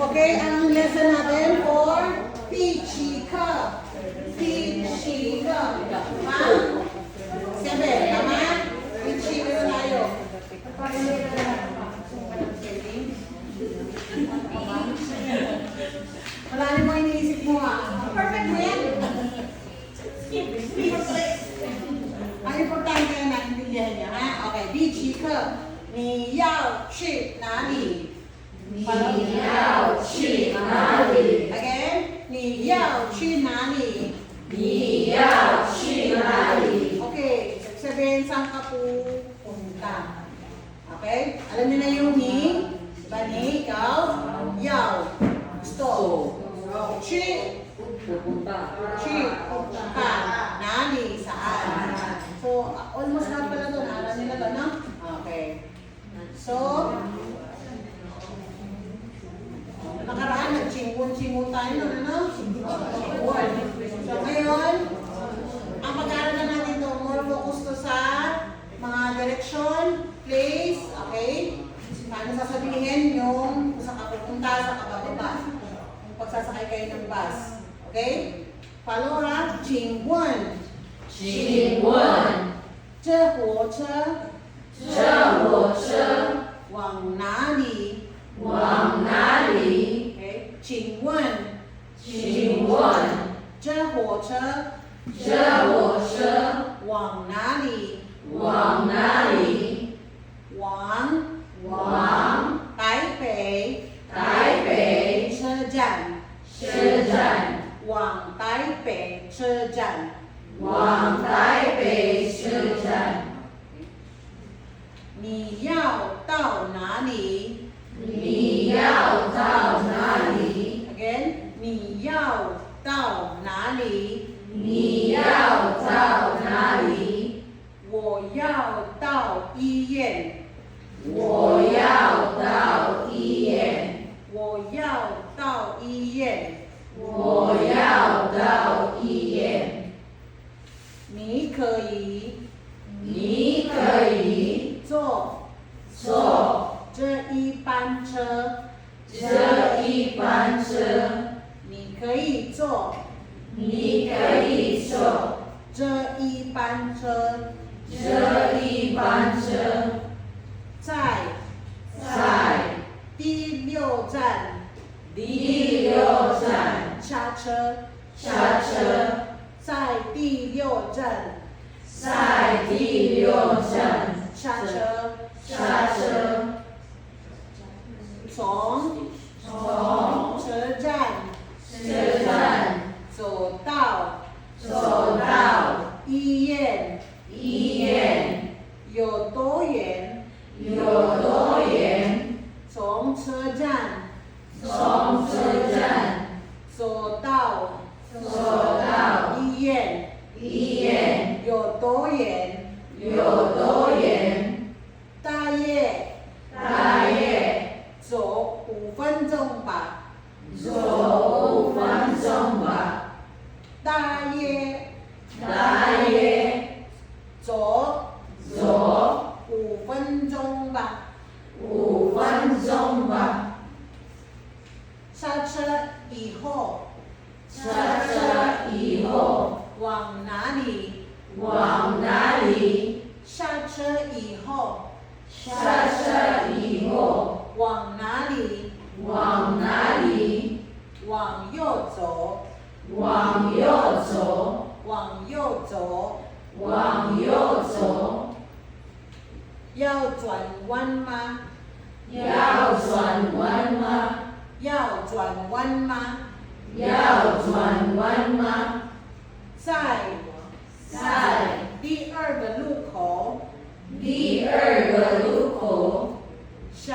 Okay, ang lesson natin for peachy cup. Peachy cup. Ha? 7, tama? Peachy cup tayo. Wala rin mo iniisip mo perfect mo yan. Ang importante na naintindihan niya, ha? Okay, peachy cup. 你要去哪里？ 你要去哪里？ Again, 你要去哪里？ 你要去哪里？ Okay, sabihin saan ka pupunta. Okay? Alam niyo na yung ni? Diba ni? Ikaw? Yaw. Gusto. Chi. Pupunta. Chi. Punta. Nani? Saan? So, almost lahat pala doon. Alam nila to, no? Okay. So, nakaraan, nag-chingun-chingun tayo nun, ano? Chingun. So, ngayon, ang pag-aaral natin ito, more focus to sa mga direction, place, okay? Paano sasabihin yung kung saan ka pupunta, saan ka bababa. Kung pagsasakay kayo ng bus. Okay? Follow ha? Chingun. 请问这火车这火车往哪里？往哪里？ Okay? 请问请问这火车这火车往哪里？往哪里？往往台北台北车站。车站。往台北车站。往台北车站。你要到哪里你要到哪里？ ？Again， 你要到哪里？你要到哪里？我要到医院。我要到医院。我要到医院。我要到医院。你可以你可以坐坐这一班车。这一班车。你可以坐你可以坐这一班车。这一班车。在在第6站第6站下车。下车。在第6站在第6站下车。下车。从从车站车站走到走到医院医院有多远？有多远？从车站从车站走到走到医院医院有多远？有多远？大约大约走5分钟吧。走5分钟吧。大约大约走走5分钟吧。 5分钟吧。下车以后下车以后往哪里？往哪里？下车以后下车以后往哪里？往哪里？往右走。往右走。往右走。往右走。要转弯吗？要转弯吗？要转弯吗？要转弯吗？在在第2个路口第2个路口上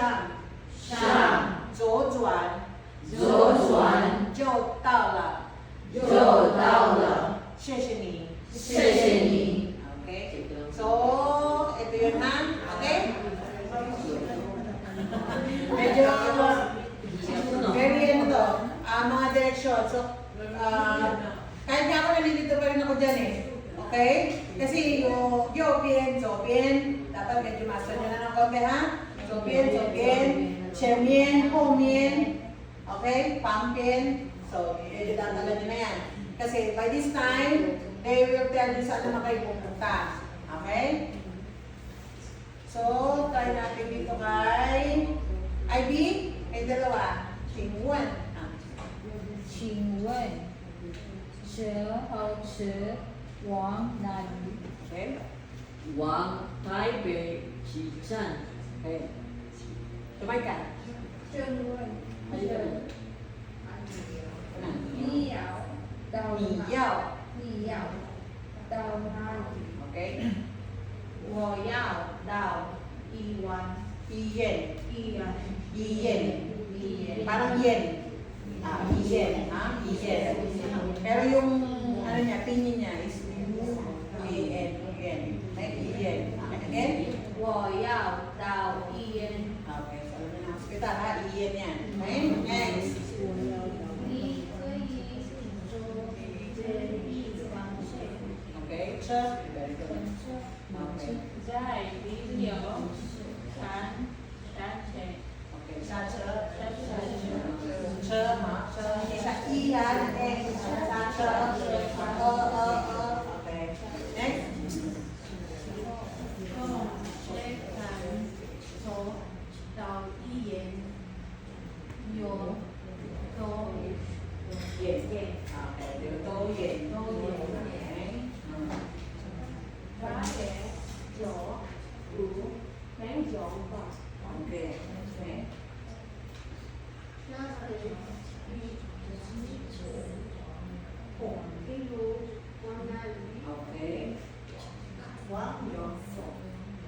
上左转左转就到了。就到了。谢谢你。谢谢你。 Okay. So, ito yun ha. Okay? Medyo very ano to, mga direction. So, kahit nga ako nalilito pa rin ako dyan eh. Okay? Kasi yung yo, bien, so bien, dapat medyo master nyo na ng konti ha. 前面，后面, okay, 旁边. So, idadala nyo na yan. Kasi by this time, they will tell you saan naman kayo pupunta. Okay? So, try natin dito kay IB. Ay, dalawa. Chingwan. 请问这号车往哪里？ Okay? 往台北几站？ Okay. Tumay ka. 正问 Ayun. 你要到你哪？要. 你要到哪里？ Okay? 我要到宜湾。 Iyen. 宜湾。 Iyen. 宜兰。 Parang yen. Iyen. Ha? Iyen. Pero yung ano niya, pinyin niya is U-A-N. Yen. Iyen. Again? 我要到宜兰。 Okay. So, ano na hospital ha? Iyen yan. Okay? Next. 你可以坐这一方线。 Okay? Cha. Very good. Okay. 在旅游山前。 Okay. Sa cha. Cha ha? Cha. Sa i ha? Sa cha. Okay. Next. 从这站走到医院有多远？ Yen. Okay. Do yen. Okay. 八点九五没有吧？ Okay. Okay. 那里比如往哪里？ Okay. 往右走。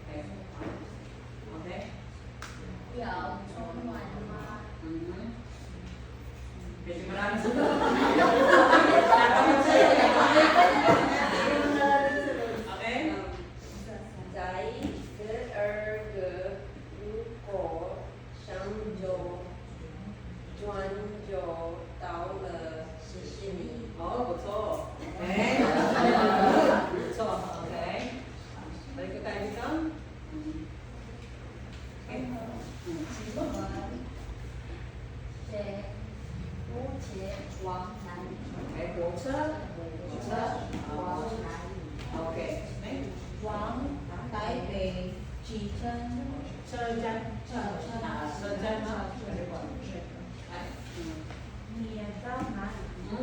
Okay. Okay. 要充完吗？ Medyo marami sa Okay? 在第二个如果上就转就到了迪士尼。 Oh, 不错. Okay. 不错. Okay. Balik ko tayo dito. Okay. 这目前往哪里？ Okay. 火车. 往哪里？ Okay. Next. 往台北启程。 車站. 車站哈. Very good. Ay. 你要到哪里？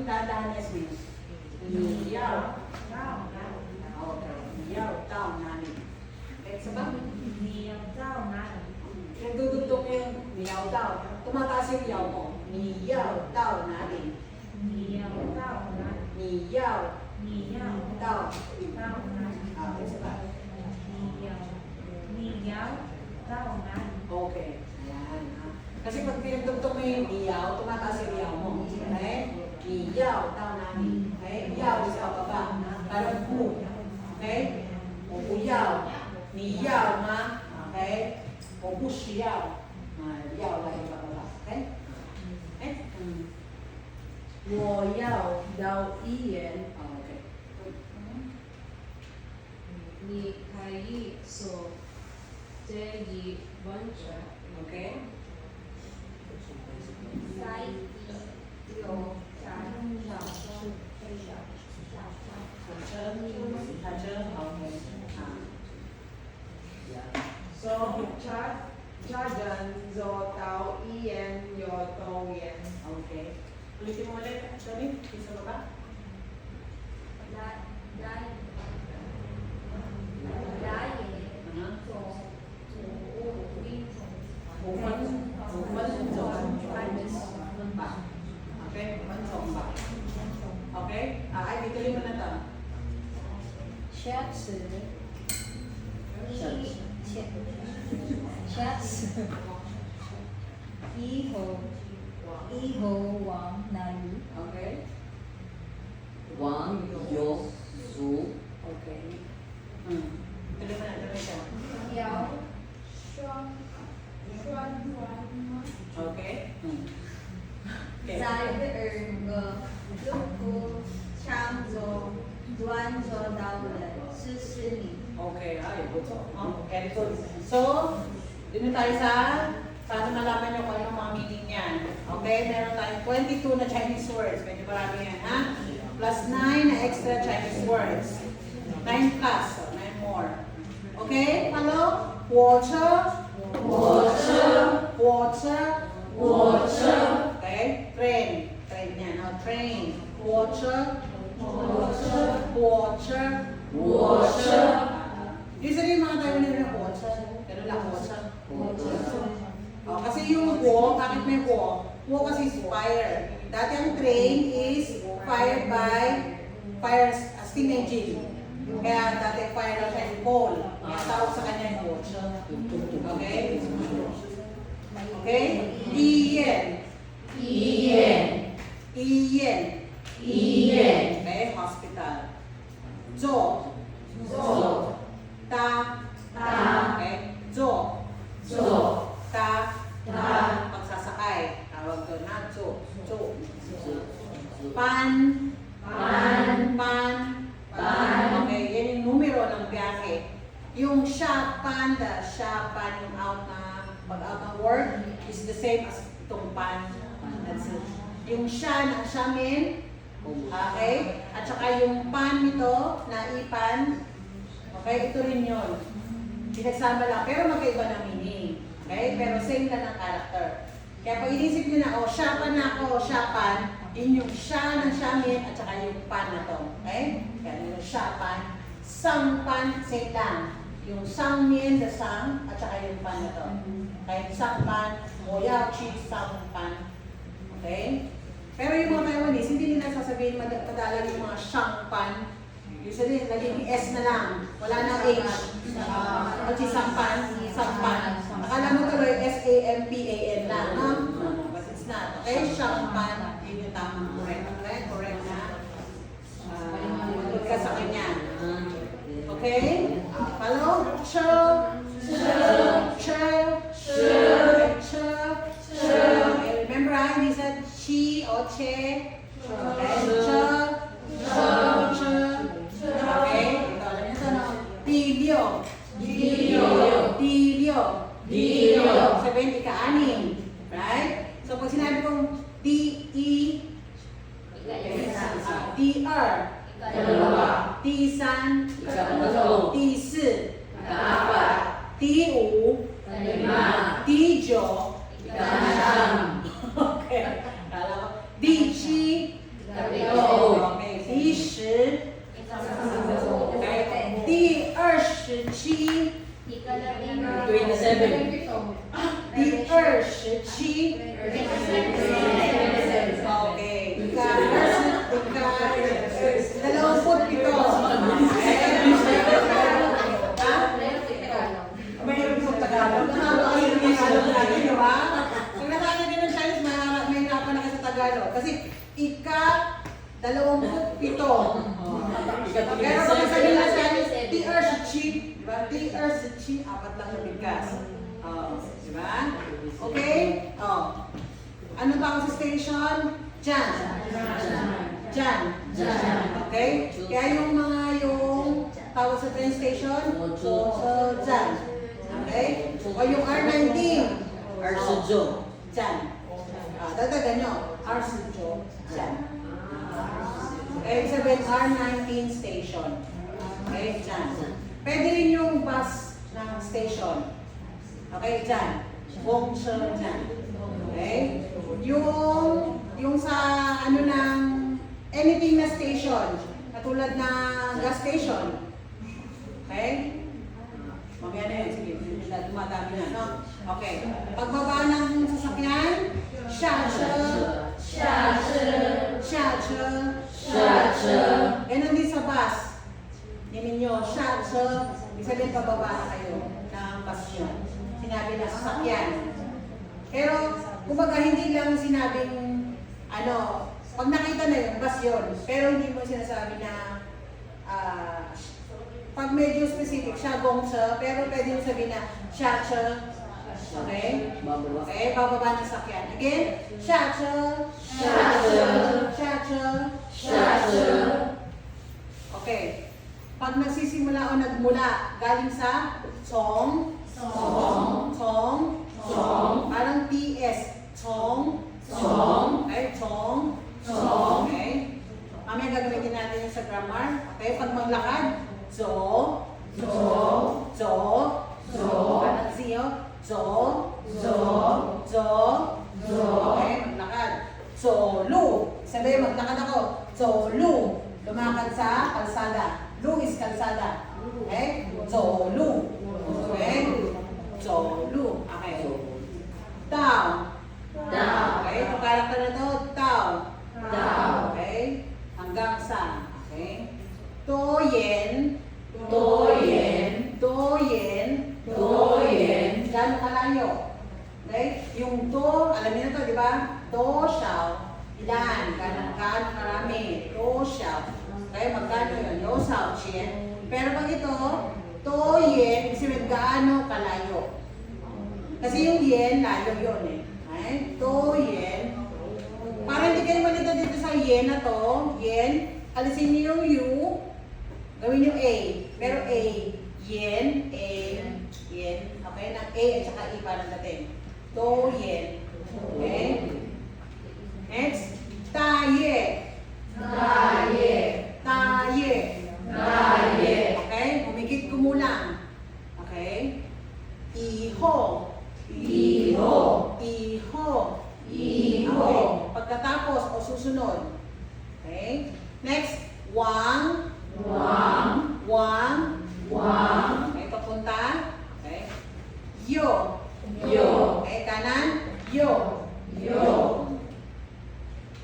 Dadaan is me. 你要. 到哪里？ Okay. 你要到哪里? Next ba? 你要到哪里？ Yung dudugtong yung niyaw daw. Tumataas yung yaw mo. Niyaw daw natin. 你要到哪里？ Niyaw 你要 daw. 到哪里？ Isa pa. 你要到哪里？ Okay. Ayan. Ha? Kasi pag pinagdugtong mo yung niyaw, tumataas yung yaw mo. Okay? Niyaw daw natin. Okay? Yaw is pababa. Parang pu. Okay? O puyaw. Niyaw ma. Okay? O pusyaw. Yaw lang yung pababa. Okay? Okay? 我要到医院， Okay. 你可以坐这一班车。 Okay? 在有站小车，Toucher. Okay. So, Chajan, zo tao iyan, yo to yan. Okay. Ulitin mo ulit. Sorry, isa ba ba? 来也走5分钟。 ba? Okay, 5分钟 ba? Okay? Ay, dituloy mo na to. 下次以后往哪里？ Okay? 往右走。 Okay. Tuloy mo na, tuloy ka. 要转弯吗？ Okay? Okay. 在第二个如果抢走转走到了迪士尼。 Okay, ay, buto. Very good. So, Dito tayo sa, para malaman nyo kung anong mga meaning yan. Okay, meron tayong 22 na Chinese words. Medyo marami yan, ha? Plus 9 na extra Chinese words. 9 plus, so 9 more. Okay, follow? Water. Okay, train. Train yan, no? Train. Water. Usually yung mga tayo nila water. Pero lang water. Oh, kasi yung wo, bakit may wo? Wo kasi is fire. Dati ang train is fired by steam engine. Kaya dati fire lang siya yung coal. Kaya tawag sa kanya yung water. Okay? Okay? Iyen. Okay? Hospital. Zo. Ta. Okay? Zo. Ta. Pagsasakay. Tawag doon na. Zo. Pan. Okay, yan yung numero ng biyahe. Yung shapan, yung pag-out ng word is the same as itong pan. That's it. Yung sha ng shamin, okay? At saka yung pan nito, na ipan, okay? Ito rin yun. Pinagsama lang, pero magkaiba ng meaning. Okay? Pero same lang ng character. Kaya pag inisip nyo na, shapan na ako, shapan, yun yung sha ng shamin at saka yung pan na to. Okay? Kaya yung shapan, sangpan, same lang. Yung sangmin, the sang, at saka yung pan na to. Okay? Sangpan, moya, cheese, sangpan. Okay? Pero yung mga Taiwanese, hindi nila sasabihin madalang yung mga sangpan. Usually, naging S na lang. Wala nang H. At si sangpan. Akala mo tuloy S-A-M-P-A-N lang, no? But it's not. Okay? Sangpan. Yun yung tamang correct. Okay? Correct na. Good ka sa kanya. Okay? Follow? Remember, he said she or che. Okay? Okay? Ito, alam niyo ito, no? Dilio. Sabihin, ika-anim. Right? So, pag sinabi kong D-E-R, D-3, D-4, D-5, D-6, D-5, D-6, Okay. D7, okay. D10, Mayroon po Tagalog. Nakakaayon yung Tagalog natin, di ba? Pag nakakita din ng Chinese, may hirapan na kayo sa Tagalog. Kasi ika-27. Pero pag sabi ng Chinese, T-er-shi, di ba? T-er-shi, 4 lang na bigkas. Di ba? Okay? Ano tawag sa station? Jan. Okay? Kaya yung tawag sa train station, Jan. Okay? O yung R19. Jan. Dagdagan nyo. Jan. Okay, sabihin R19 station. Okay, Jan. Pwede rin yung bus ng station. Okay, Jan. Jan. Okay? Yung sa ng anything na station, katulad na gas station. Okay? Mamaya na yun, sige, dumadami na, no? Okay. Pagbaba ng sasakyan, Ganon din sa bus. Ninin nyo, isa din pababa na kayo ng bus nyo. Sinabi na sasakyan. Pero, kumbaga hindi lang sinabing, pag nakita na yung bus yun, pero hindi mo sinasabi na, pag medyo specific, pero pwede yung sabihin na, okay? Okay, bababa ng sakyan. Again, Okay. Pag nagsisimula o nagmula, galing sa song, zo, Zo. zo, Zo. Okay, maglakad. Zolu. Sabi, maglakad ako. Zolu. Lumakad sa kalsada. Lu is kalsada. Okay? Zolu. Okay? Zolu. Okay. Tao. Tao. Okay, ito karakter na to. Tao. Tao. Okay? Hanggang sa. Okay? Toyen. Toyen. Toyen. Toyen. Gano'ng kalayo? Okay? Yung to, alam niyo na to, di ba? To, xiao. Ilan? Gano'ng karami? To, xiao. Okay, magkano yun? Yo, xiao, qian. Pero pag ito, to, yen, kasi may gaano kalayo. Kasi yung yen, layo yun eh. Okay? To, yen. Para hindi kayo malito dito sa yen na to, yen, alisin niyo yung u, gawin niyo a. Pero a, yen, a, yen. Okay, ng a at saka i parang dating. To, yen. Okay? Next, taye. Taye. Taye. Taye. Okay? Humigit kumulang. Okay? Iho. Iho. Iho. Iho. Okay. Pagkatapos o susunod. Okay? Next, wang. Wang. Wang. Wang. Okay, papunta. Okay? Yo. Yo. Okay, kanan. Yo. Yo.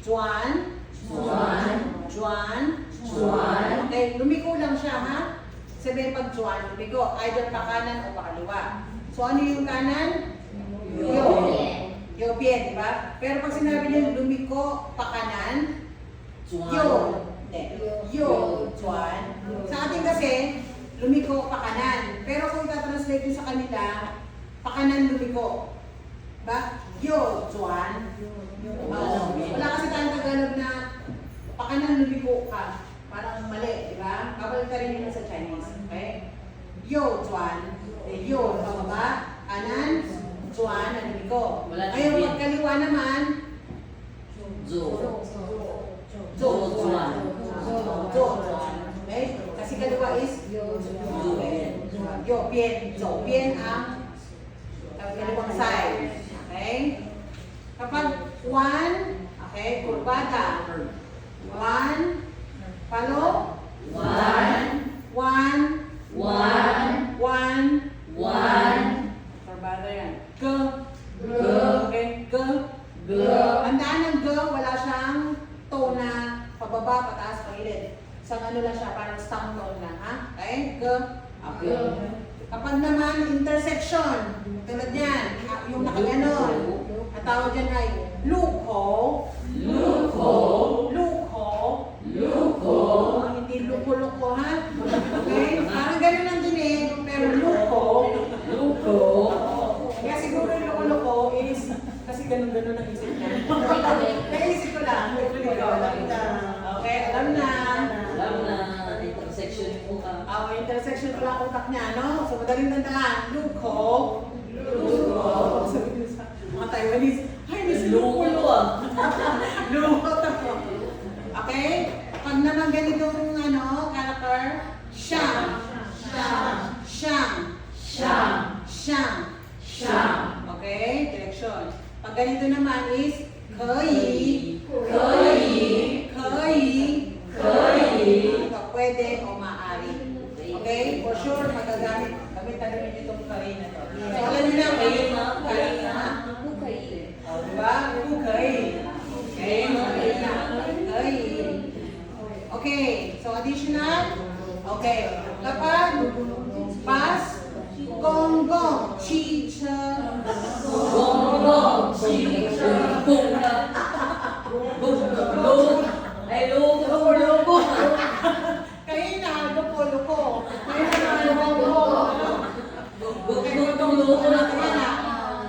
Juan. Juan. Juan. Juan. Okay, lumiko lang siya ha. Sabihin pag Juan, lumiko. Either pa kanan o pa kaliwa. So ano yung kanan? Yo. Yo, bien, di ba? Pero pag sinabi niya lumiko pa kanan, yo. Hindi. Yo. Juan. Sa atin kasi, lumiko pa kanan. Pero kung itatranslate ko sa kanila, pa kanan lumiko. Ba? Yo, Juan. Wala kasi tayong Tagalog na pa kanan lumiko ka. Parang mali, di ba? Babalik ka rin yun sa Chinese. Okay? Yo, Juan. Yo, pababa. Kanan, Juan, na lumiko. Wala Ngayon, sabihin. pagkaliwa naman, Zo. Zo, Juan. Zo, Juan. Okay? Kasi kaliwa is okay. Yo, bien. Zo, bien ang kaliwang side. Okay? Kapag one, okay, kurbada. One, follow? One. One, One. one, One. kurbada yan. G. G. Okay, G. G. Tandaan ng G, wala siyang tone na pababa, pataas, pagilid. Isang ano lang siya, parang stamp tone lang, ha? Okay? G. Okay. Kapag naman intersection, tulad yan, yung nakaganon, ang tawag dyan ay loophole. Loophole. Loophole. Loophole. Hindi luko-luko, ha? Okay? Parang ganun lang din eh, pero loophole. Loophole. Kaya siguro yung loko-loko is, kasi ganun-ganun ang isip niya. Naisip ko lang. Okay, alam na. Alam na. Intersection mo ka. Intersection pala utak niya, no? So, madaling tandaan. Loophole. Loophole. Sabi ko sa mga Taiwanese, ay, may Lulo ah. Loophole. Okay? Pag naman ganitong, character, siyang. Siyang. Siyang. Siyang. Siyang. Okay? Direction. Pag ganito naman is, 可以. 可以. 可以. 可以. Ito, pwede o maaari. Okay? For sure, magagamit. Gamitan namin itong kari na to. So, alam niyo na, kari na. Kari na. O, diba? 不可以. Okay? Kari na. 可以. Okay. So, additional. Okay. Kapag bus, gong gong, chi cha. Gong gong. Chi. Gong na. Gong gong. Ay, loko. Kayo na, loko-loko. Kayo na, loko-loko. Loko na.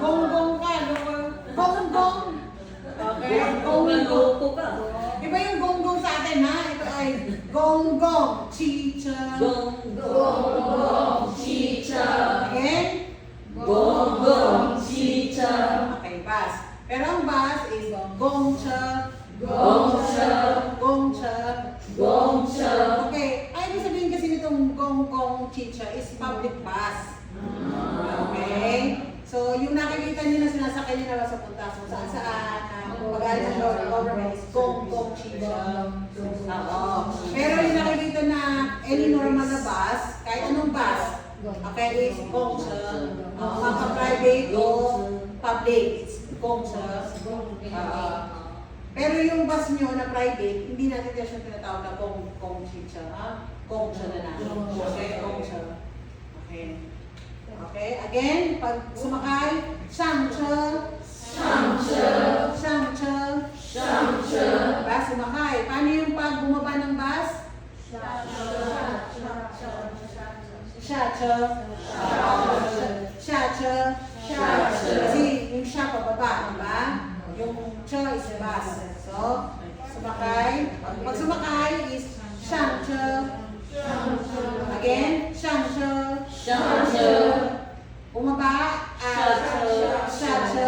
Gong-gong ka, loko. Gong-gong. Okay, gong-gong. Loko ka. Iba yung gong-gong sa atin, ha? Ito ay gong-gong, chicha. Gong gong. Chicha. Again? Gong gong. Chicha. Okay, bus. Pero ang bus is gong-cha. Gongcha. Gong-cha. Gongcha. Okay, ay ibig sabihin kasi nitong gong-gong chicha is public bus. Okay? So, yung nakikita nyo na sinasakay nyo na sa punta, so saan saan, pag-aaral ng government is kong chicha. Oo. Pero yung nakikita na any normal na bus, kahit anong bus, okay, is kong siya. Maka-private o public, it's kong siya. Pero yung bus nyo na private, hindi natin siya tinatawag na kong chicha. Kong siya na lang. Okay, kong siya. Okay. Okay, again, pag sumakay, shangche, diba, sumakay. Paano yung pag bumaba ng bus? Shache. Kasi yung siya pababa, diba? Yung che is bus. So, sumakay. Pag sumakay is shangche. Again, shangche. Bumaba, shache.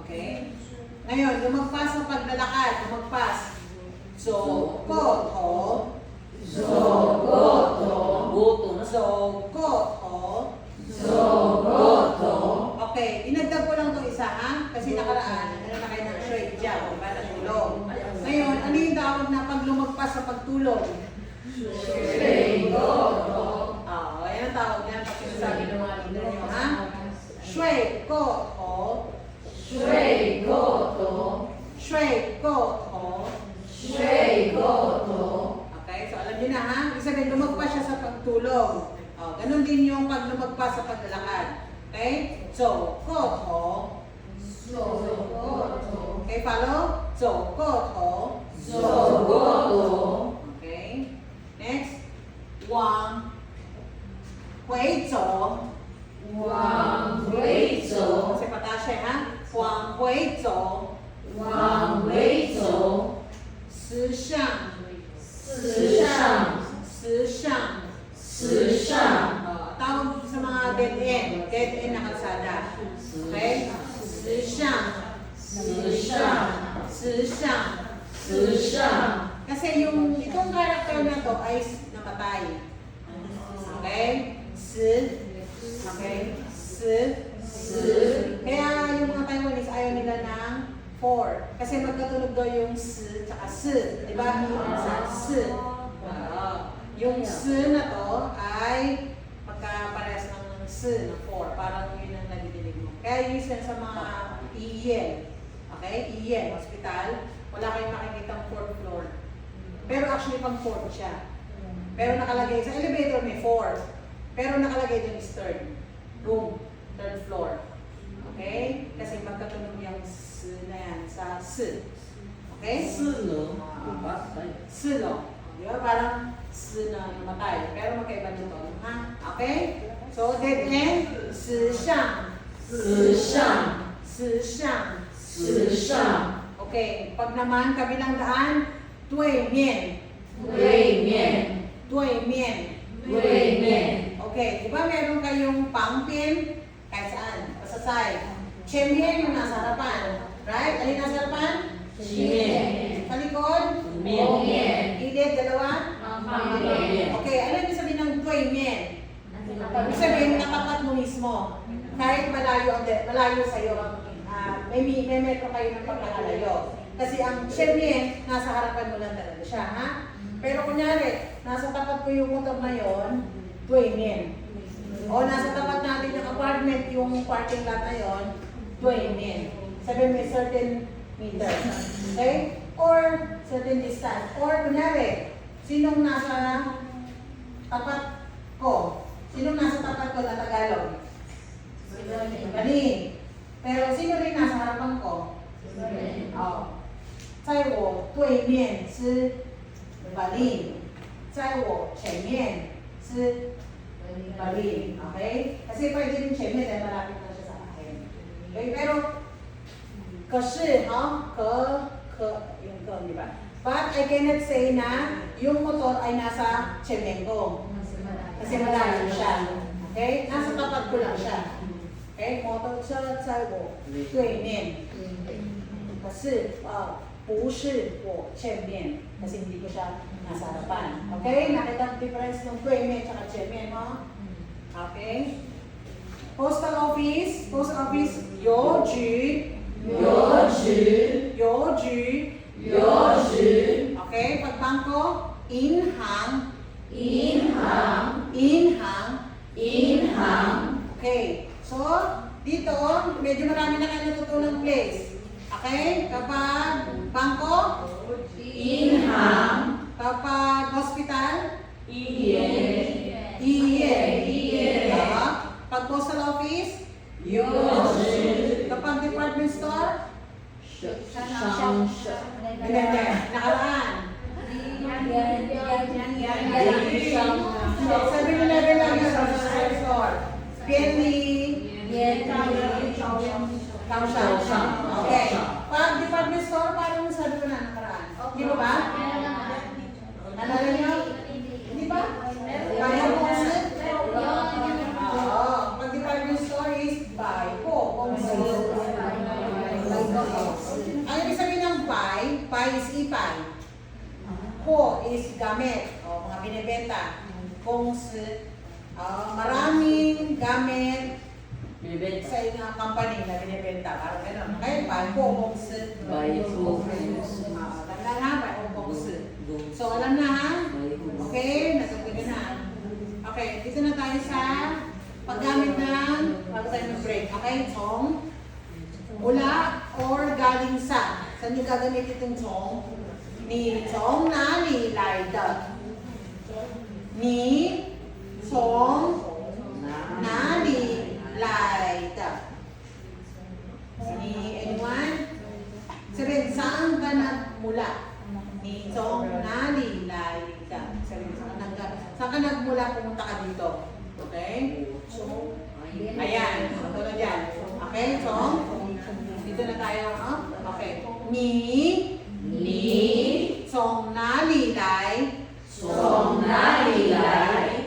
Okay? Ngayon, lumagpas sa paglalakad, lumagpas. So, koto. Okay, dinagdag ko lang itong isa, ha? Kasi nakaraan, ano na kayo ng shui jiao, ba, natulog. Ngayon, ano yung tawag na pag lumagpas sa pagtulog? Ayan ang tawag niya pag sinasabi ng mga leader nyo, ha? Shui koto. Okay, so alam niyo na, ha? Ibig sabihin, lumagpas siya sa pagtulog. Ganun din yung pag lumagpas sa paglalakad. Okay? So, koto. Okay, follow? So, koto. Okay. Next. Wang. Hui zhou. Kasi pata siya, ha? Wang hui zhou. Si shang. Tawag sa mga dead end na kalsada. Okay? Si shang. Kasi itong character na to ay namatay. Okay? Okay? Kaya yung mga Taiwanese ayaw nila ng 4. Kasi magkatunog daw yung tsaka diba? Yung na to ay pagkaparehas ng na 4. Parang yun ang nadidinig mo. Kaya yun sa mga iyen. Okay? Iyen, hospital. Wala kayong makikita 4th floor. Pero actually pang 4th siya. Pero nakalagay sa elevator may 4. Pero nakalagay dun is 3rd room, 3rd floor. Okay? Kasi magkatunog yung na yan sa Okay? Silo. Di ba? Parang na namatay. Pero magkaiba nito. Ha? Okay? So, dead end, si shang. Okay. Pag naman, kabilang daan, dui mian. Okay. Di ba meron kayong pangpin? Kahit saan? Pasasay. Chemien yung nasa harapan. Right? Alin nasa harapan? Sa likod? Gilid, dalawa? Okay, alam niyo sabihin ng dui mian. Ibig sabihin, katapat mo mismo. Kahit malayo sa'yo. May metro kayo ng pagkakalayo. Kasi ang chemien, nasa harapan mo lang talaga siya, ha? Pero kunyari, nasa tapat ko yung motor na yon, dui mian. O nasa tapat natin yung apartment, yung parking lot na yon, dui mian. Sabihin may certain meters. Okay? Or certain distance. Or kunyari, sinong nasa tapat ko? Sinong nasa tapat ko na Tagalog? Bani. Pero sino rin nasa harapan ko? Oh. 在我对面是Bali. 在我前面是Bali. Okay? Kasi pwede rin前面dahil malapit na siya sa akin. Okay? Pero, kasi, yung di ba? But I cannot say na yung motor ay nasa前面ko. Kasi malayo siya. Okay? Nasa tapat ko lang siya. Okay? Motor siya sa 我对面。可是，不是我前面。Kasi hindi ko siya nasa harapan. Okay? Nakita ang difference ng 对面at 前面, no? Okay? Postal office,邮局 Okay, pag bangko, inhang. Okay, so dito, medyo marami na kayo natutunang place. Okay, kapag bangko, kapag hospital, pag postal office, kapag department store, hindi, nakaraan. 7-Eleven lang yung grocery store. Kausap. Okay. Pag department store, paano mo sabi ko na nakaraan? Di ba ba? Alala niyo? Di ba? Kaya mo kasi? Oo. Pag department store is buy po. Ang ibig sabihin ng buy is ipay. Po is gamit. O, mga binibenta. Maraming gamit sa isang company na binibenta. Parang gano'n. Kaya buy po, tanda na, buy po, So, alam na ha? Okay, natutunan na. Okay, dito na tayo sa paggamit ng, bago tayo mag-break. Okay, tong, mula or galing sa. Saan nyo gagamit itong tong? Ni tong na ni Laida. Ni tong na ni Laida. Ni anyone? Sabihin, saan ka nagmula? Ni tong na ni Laida. Sabihin, saan ka nagmula pumunta ka dito? Okay? So, ayan. Tulad yan. Okay, so, dito na tayo. Okay. Ni Song na li lai.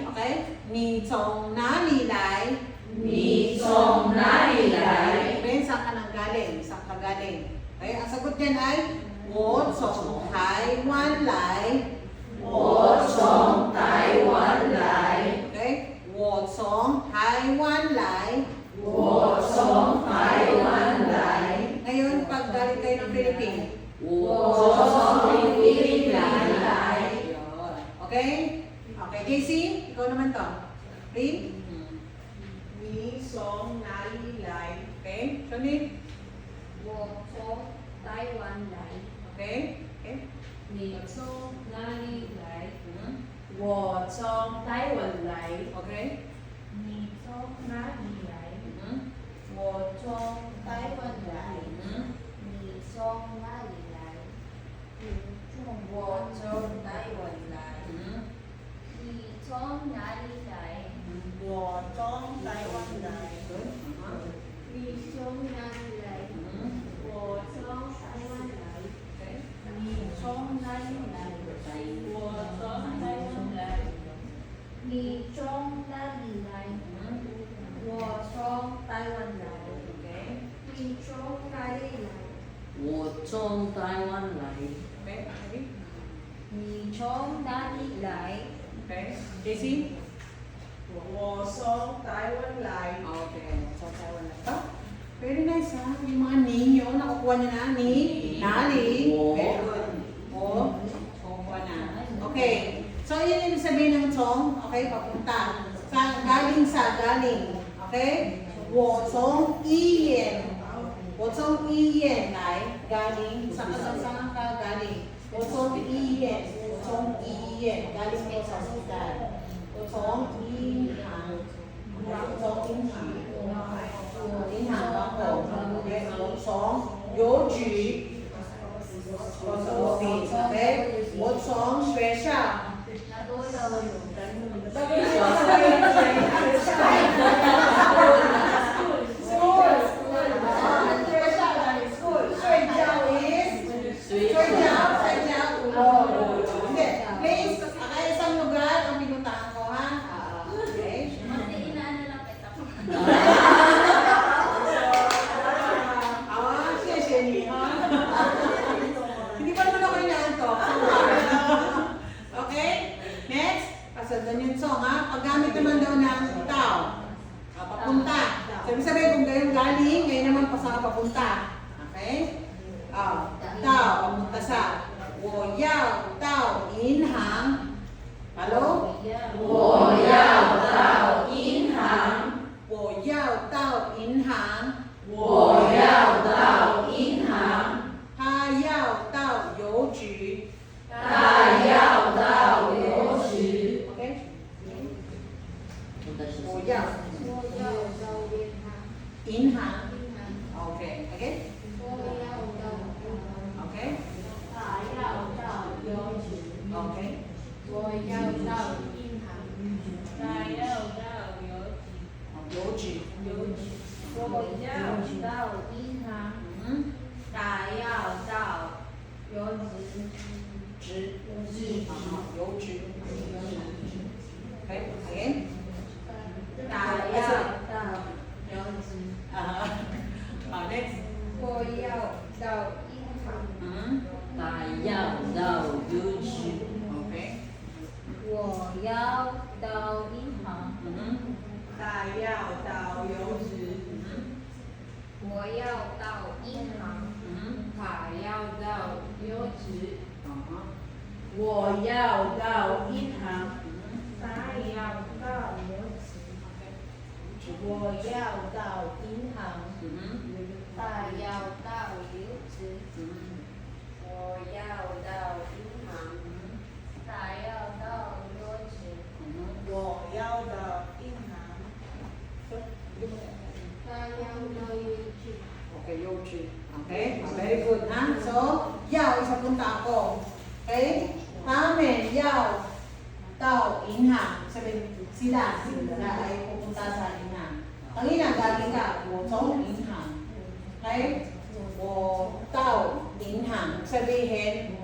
Okay? Ni Song na li lai. Okay, saan ka nang galing? Saan ka galing? Okay, ang sagot dyan ay Wo Song Taiwan Lai. Okay? Wo Song Taiwan Lai. Ngayon, pag galing kayo ng Philippines. Okay? Okay, JC, ikaw naman to. Read. Ni song nali lai. Okay, Shoni. Taiwan Lai. Okay? Okay? Ni so nani lai. Wo song Taiwan lai. Okay? Ni Song Na Li Lai. Wo song Taiwan Lai. Ni Song Na Li Lai. Wo Song Taiwan Lai. Ni Song Na Li Lai. Wo song Taiwan lai. Ni Song Na Li Lai. Wo Song Taiwan Lai. Okay? Ni Song Na Li Lai. Wo song Taiwan lai. Ni Song Na Li Lai. Wo Song Taiwan Lai. Okay? Ni Song Na Li Lai. Okay? Okay? Ni Song Na Li Lai. Okay? JC? Wo song Taiwan lai. Okay. So, Taiwan na to. Very nice ha. Yung mga ninyo, nakukuha nyo na ni Nali. Very good. O, nakukuha na. Okay. So, yun yung sabihin ng song. Okay, papunta. Galing sa galing. Okay? Wo song iyen. Wo song iyen lai. Galing. Saan ka galing? Wo song iyen. Wo song iyen. Galing mo sa hospital. Wo song inhang. Wo song inhang. Inhang ako. Okay? Wo song邮局. Okay? Wo song special. Please, isang lugar ang pinuntahan ko ha. Okay. Hindi pa naman ako inaantok. So, ibig sabihin kung gayon galing, ngayon naman pa saan ka papunta. Okay? Tao, papunta sa 我要到银行。Hello? 我要到银行，我要到银行。我要到银行，他要到邮局。他要到邮局。 OK？我要我要到银行，银行。银行， OK。Again？我要到银行， OK？他要到邮局， OK？我要到银行，他要到邮局，邮局。我要到银行，嗯。他要到邮局，直。邮局，邮局。OK。Again？他要到邮局，好，next。我要到银行，嗯。他要到邮局， OK。我要到银行，嗯。他要到邮局，我要到银行，嗯。他要到邮局，我要到银行，他要到邮局，我要到银行，他要到邮局，我要到银行，他要到邮局，我要到银行，他要到邮局。Okay, Yochi. Okay, very good, ha? So, yao, isa punta ako. Okay? Namin, yao, tao, inhang. Sabihin, sila ay pupunta sa inhang. Ang inhang, galing ka, wotong inhang. Okay? Wo, tao, inhang. Sabihin,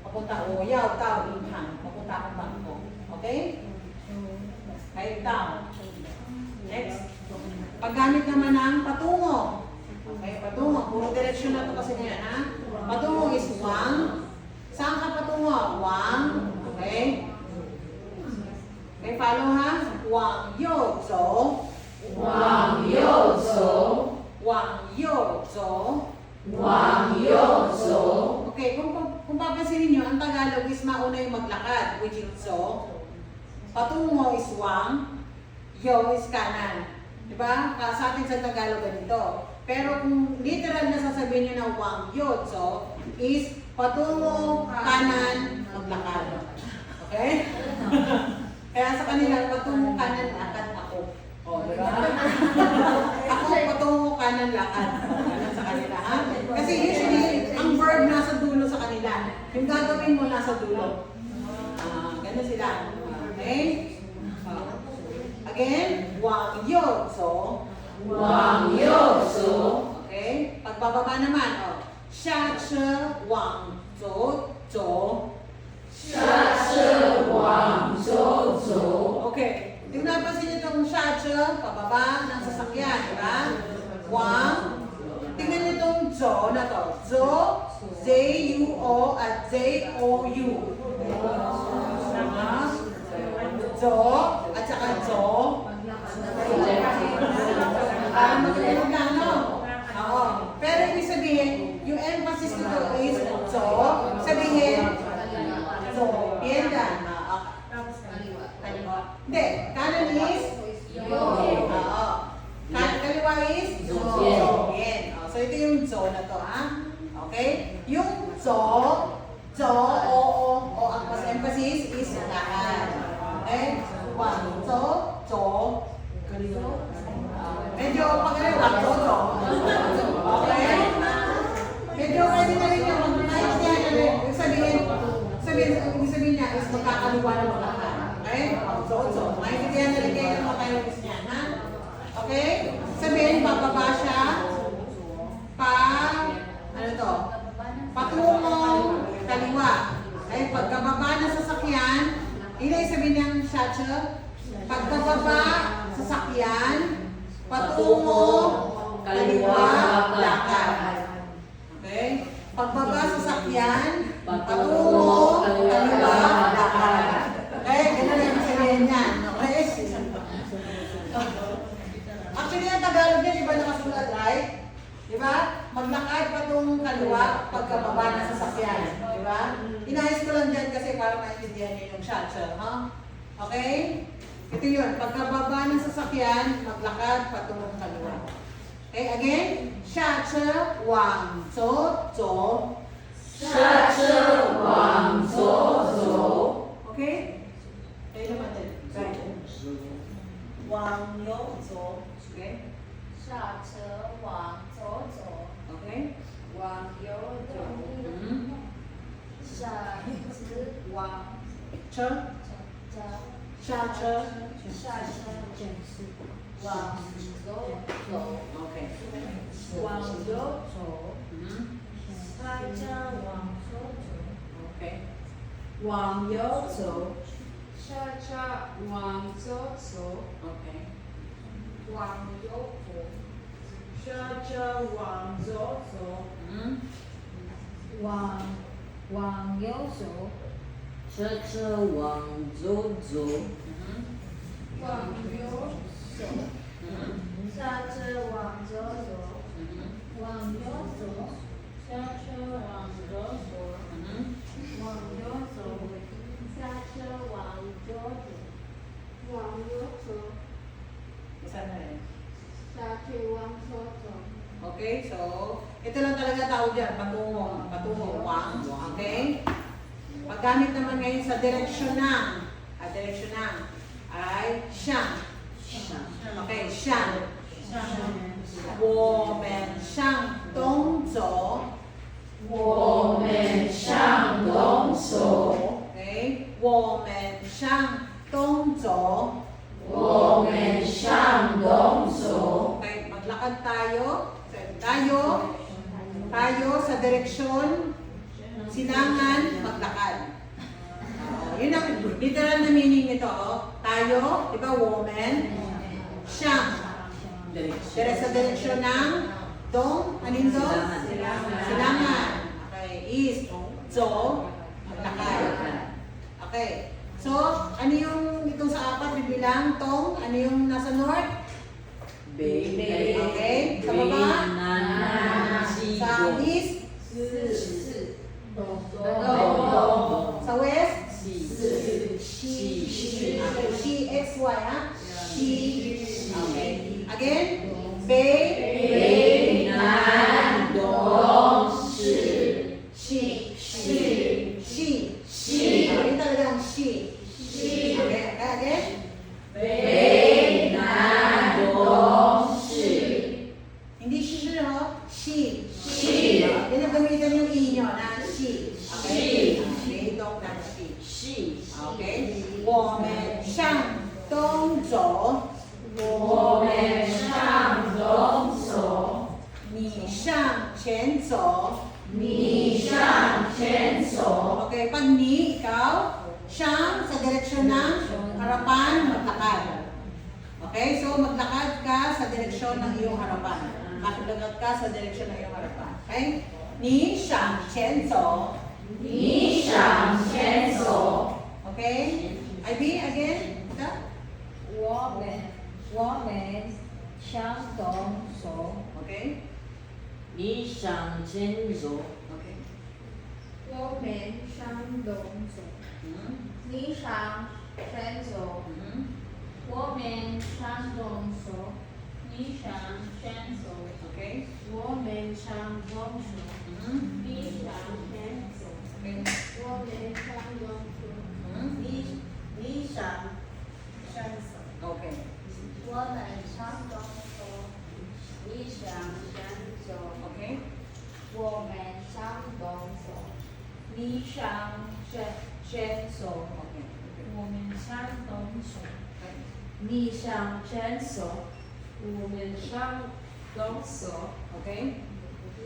papunta, o, yao, tao, inhang. Papunta akong bangko. Okay? Okay, tao. Next. Paggamit naman ng patungo. Okay, patungo. Puro direksyon na ito kasi ngayon, ha? Patungo is wang. Saan ka patungo? Wang. Okay? Okay, follow ha? Wang yo zo. 往右走， Wang yo zo. 往右走， Okay, kung papansinin nyo, ang Tagalog is mauna yung maglakad, which is zo. Patungo is wang. Yo is kanan. Diba? Sa atin sa Tagalog ganito. Pero kung literal na sasabihin nyo na wang yotso is patungo kanan maglakad. Okay? Kaya sa kanila, patungo kanan lakad ako. O, diba? Ako patungo kanan lakad. Ganun sa kanila, ha? Kasi usually, ang verb nasa dulo sa kanila. Yung gagawin mo nasa dulo. Ganun sila. Okay? Again, wang yotso. 往右走， Okay? Pagbababa naman, Xia che wang zo zo. 下车往左走， Okay. Tingnan pa siya itong xia che, pababa ng sasakyan, di ba? Wang. Tingnan niyo itong zo na to. Zo, Z-U-O at Z-O-U. Zo, at saka zo. Magandang na, no? Oo. Pero ibig sabihin, yung emphasis nito is zo. Sabihin, zo, piendan. Kaliwa. Hindi, kanan is oo. Kaliwa is zo. Bien. So ito yung zo na to, ha? Okay? Yung zo, o ang mas emphasis is lahat. Okay? Wang, zo. Medyo pagkaliwa, zo. Okay? Medyo pwede na rin yung naiintindihan na rin. Ibig sabihin niya is magkakaliwa na mga. Okay? So. Naiintindihan na rin kayo ng mga tayo niya, ha? Okay? Sabihin, bababa siya. Ano to? Patungong kaliwa. Okay? Pagkababa ng sasakyan, ilay sabihin niyang shacha. Pagkababa sasakyan, patungo kaliwa lakad. Okay? Pagbaba sasakyan, patungo kaliwa lakad. Okay? Ganun lang yung sabihin niyan. Okay? Actually, ang Tagalog niya, di ba nakasulat, right? Di ba? Maglakad patungong kaliwa pagkababa ng sasakyan. Di ba? Inayos ko lang dyan kasi para maintindihan niyo yung shotshell, ha? Okay? Ito yun. Pagkababa ng sasakyan, maglakad patungong kaliwa. Okay, again. Shotshell, wang, zo, zo. 下车往左走， Okay? Kayo naman din. Right. 往右走， Okay? 下车往左走， Okay? 往右走， 下车往 Che, 下 shotshell. 下车往左走， Okay. 往右走， Mhm. 大家往左走， Okay. 往右走，下车往左走， Okay. 往右走，下车往左走， Mhm. 往右走，车车往左走， Mhm. 往右走， Mhm. 下车往左走， Mhm. 往右走，下车往左走， Mhm. 往右走，下车往左走，往右走， Isa na rin. 下车往左走。 Okay, so, ito lang talaga tawag dyan, patungo, patungo, wang, okay? Paggamit naman ngayon sa direksyon ng, ay siyang. Okay, siyang. 我们向东走。我们向东走， Okay, 我们向东走。我们向东走， Okay, maglakad tayo. Tayo sa direksyon, sinangan, maglakad. Yun ang literal na meaning nito. Tayo, di ba, woman, siyang. Dire sa direksyon ng dong, anin dong? Silangan. Okay, east, zo, maglakad. Okay. So, ano yung itong sa apat, bibilang, tong, ano yung nasa north? Okay, sa baba? Sa east? Sa west? She, X, Y, ha? She. Okay. Again? Bei. She. Yun talaga ang she. Okay, again? Hindi she, no? She. Yan ang gamitan yung i nyo na she. Okay? May dong na she. Okay? 我们向东走。我们向东走，你向前走。你向前走， Okay, pag ni, ikaw, siyang sa direksyon ng harapan, maglakad. Okay, so maglakad ka sa direksyon ng iyong harapan. Maglakad ka sa direksyon ng iyong harapan. Okay? Ni siyang 前走. 你向前走， Okay? IB, again? Ika? 我们向东走， Okay? 你向前走， Okay. 我们向东走， Mhm. 你向前走， Mhm. 我们向东走，你向前走， Okay? 我们向东走， Mhm. 你向前走， Okay. 我们向东走， Mhm. 你向山走， Okay. 我们向东走，你向前走， Okay? 我们向东走，你向前走， Okay. 我们向东走。 Okay. 你向前走，我们向东走， Okay?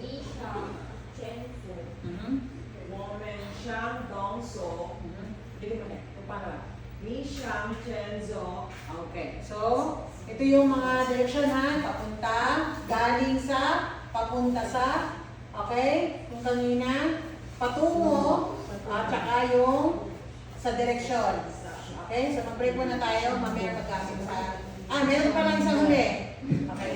你向前走， Mhm. 我们向东走， Mhm. Dili mo na. Kung paano ba? 你向前走， Okay. So, ito yung mga direksyon ha. Galing sa, papunta sa. Okay? Kung kanina, patungo, at saka yung sa direksyon. Okay? So, mag-break muna tayo. Mamaya magkasing sa... meron pa lang isang huli. Okay.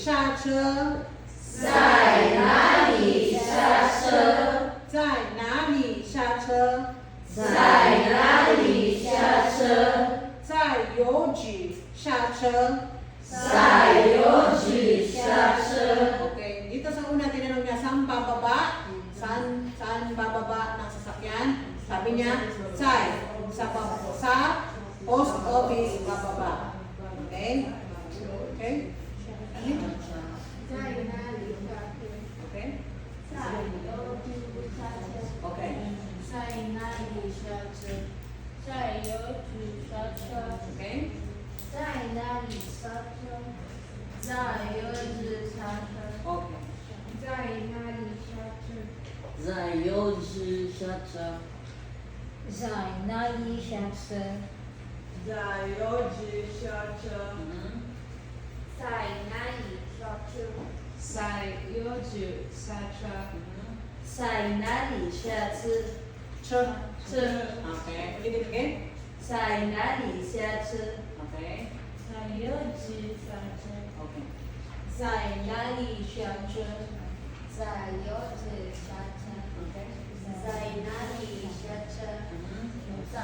下车？在哪里下车？在哪里下车？在哪里下车？在邮局下車。在邮局下車。 Okay, dito sa una tinanong niya, saan bababa? Saan bababa ng sasakyan? Sabi niya, sa post office bababa. Okay? Okay? Ano? 在哪里下车？ Okay? 在邮局下车。 Okay. 在哪里下车？在邮局下车。 Okay? 在哪里下车？在邮局下车。 Okay. 在哪里下车？在邮局下车。在哪里下车？在邮局下车。在哪里下车？在邮局下车。在哪里下车？ Sure. 车。 Okay. Ulit it again. 在哪里下车？ Okay. 在邮局下车。 Okay. 在哪里下车？在邮局下车。 Okay. 在哪里下车？在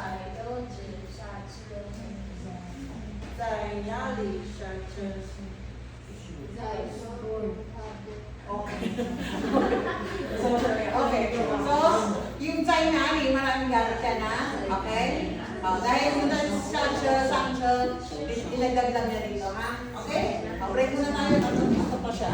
邮局下车。在哪里下车？在收银台。 Okay. Okay. So, yung China, maraming gamit yan ha. Okay? Dahil yung sangche, dinagdag lang niya dito ha. Okay? Break muna tayo. Ito pa siya.